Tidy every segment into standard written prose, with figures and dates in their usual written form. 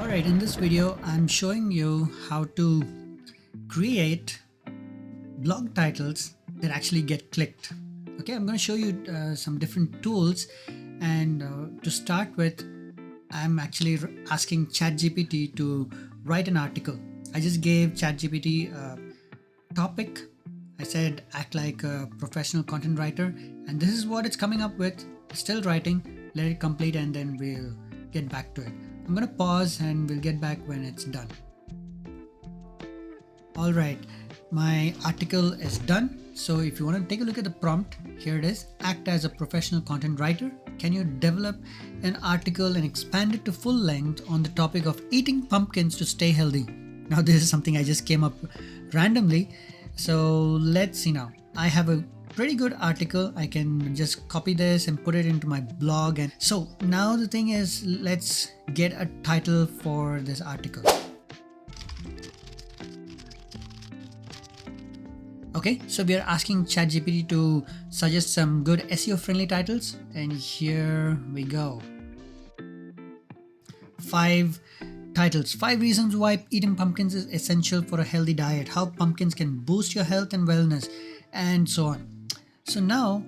Alright, in this video, I'm showing you how to create blog titles that actually get clicked. Okay, I'm going to show you some different tools, and to start with, I'm actually asking ChatGPT to write an article. I just gave ChatGPT a topic. I said act like a professional content writer, and this is what it's coming up with. Still writing, let it complete, and then we'll get back to it. I'm gonna pause and we'll get back when it's done. All right, my article is done. So if you want to take a look at the prompt, here it is. Act as a professional content writer. Can you develop an article and expand it to full length on the topic of eating pumpkins to stay healthy? Now this is something I just came up randomly. So let's see now. I have a pretty good article. I can just copy this and put it into my blog. And so now the thing is, let's get a title for this article. Okay, so we are asking ChatGPT to suggest some good SEO friendly titles, and here we go. 5 titles. 5 reasons why eating pumpkins is essential for a healthy diet, how pumpkins can boost your health and wellness, and so on. So now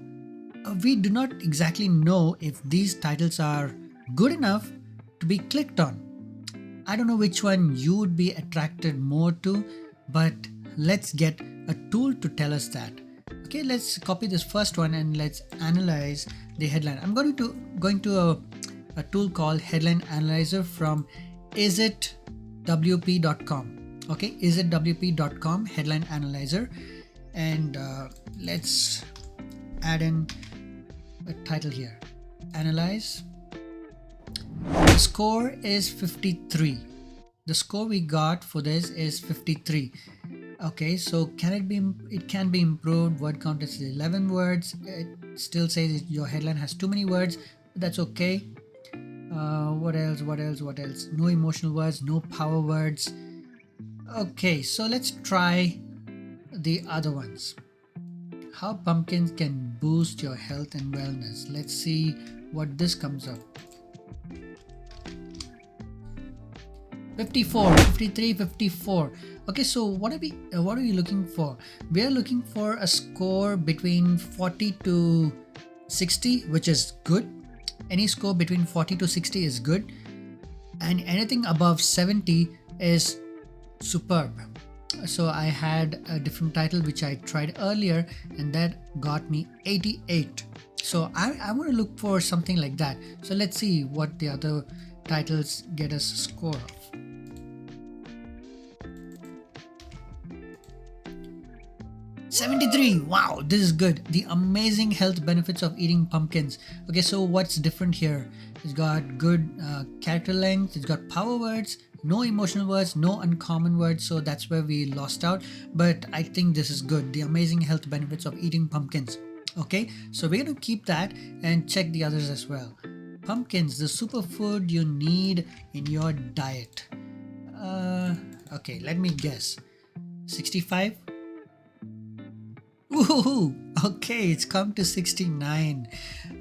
we do not exactly know if these titles are good enough to be clicked on. I don't know which one you would be attracted more to, but let's get a tool to tell us that. Okay, let's copy this first one and let's analyze the headline. I'm going to a tool called Headline Analyzer from isitwp.com. Okay, isitwp.com Headline Analyzer, and let's add in a title here. Analyze. The score is 53. The score we got for this is 53. Okay, so it can be improved. Word count is 11 words. It still says your headline has too many words, but that's okay. What else? No emotional words, no power words. Okay, so let's try the other ones. How pumpkins can boost your health and wellness. Let's see what this comes up. 54, 53, 54. Okay, so what are we looking for? We are looking for a score between 40 to 60, which is good. Any score between 40 to 60 is good, and anything above 70 is superb. So I had a different title which I tried earlier, and that got me 88. So I want to look for something like that. So let's see what the other titles get us a score of. 73. Wow, this is good. The amazing health benefits of eating pumpkins. Okay, so what's different here? It's got good character length, it's got power words, no emotional words, no uncommon words, so that's where we lost out. But I think this is good. The amazing health benefits of eating pumpkins. Okay, so we're going to keep that and check the others as well. Pumpkins, the superfood you need in your diet. Okay, let me guess. 65. Woohoo! Okay, it's come to 69.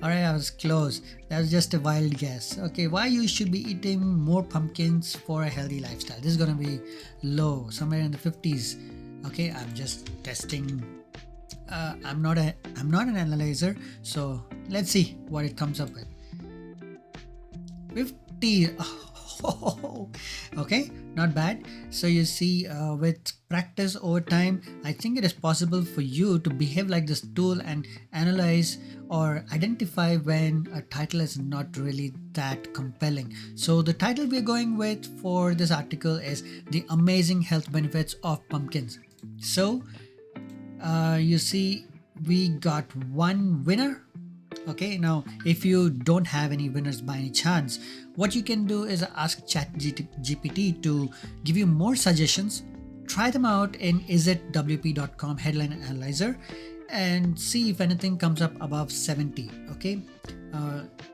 Alright, I was close. That was just a wild guess. Okay, why you should be eating more pumpkins for a healthy lifestyle? This is gonna be low, somewhere in the 50s. Okay, I'm just testing. I'm not an analyzer, so let's see what it comes up with. 50. Oh, okay, not bad. So you see, with practice over time, I think it is possible for you to behave like this tool and analyze or identify when a title is not really that compelling. So the title we're going with for this article is The Amazing Health Benefits of Pumpkins. So you see, we got one winner. Okay, now if you don't have any winners by any chance, what you can do is ask ChatGPT to give you more suggestions. Try them out in isitwp.com Headline Analyzer and see if anything comes up above 70. Okay,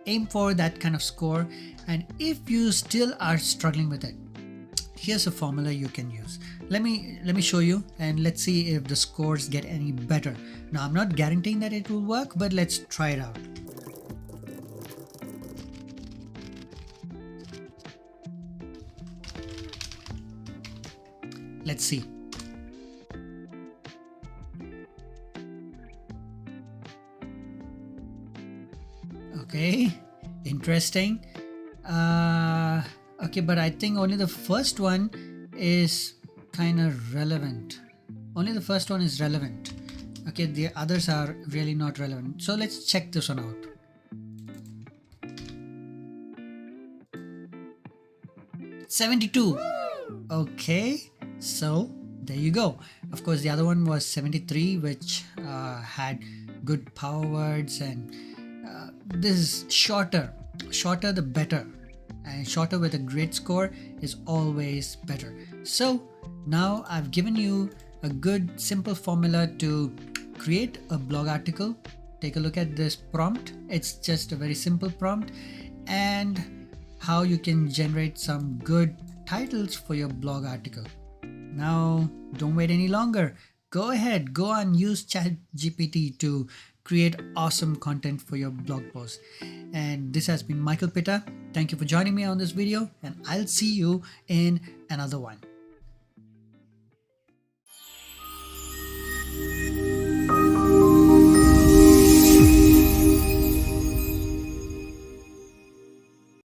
aim for that kind of score, and if you still are struggling with it, here's a formula you can use. Let me show you, and let's see if the scores get any better. Now, I'm not guaranteeing that it will work, but let's try it out. Let's see. Okay, interesting. Okay, but I think only the first one is kind of relevant. Only the first one is relevant. Okay, the others are really not relevant. So let's check this one out. $72. Okay, so there you go. Of course, the other one was 73, which had good power words, and this is shorter. Shorter the better, and shorter with a great score is always better. So now I've given you a good simple formula to create a blog article. Take a look at this prompt. It's just a very simple prompt, and how you can generate some good titles for your blog article. Now, don't wait any longer. Go ahead, go and use ChatGPT to create awesome content for your blog post. And this has been Michael Pitta. Thank you for joining me on this video, and I'll see you in another one.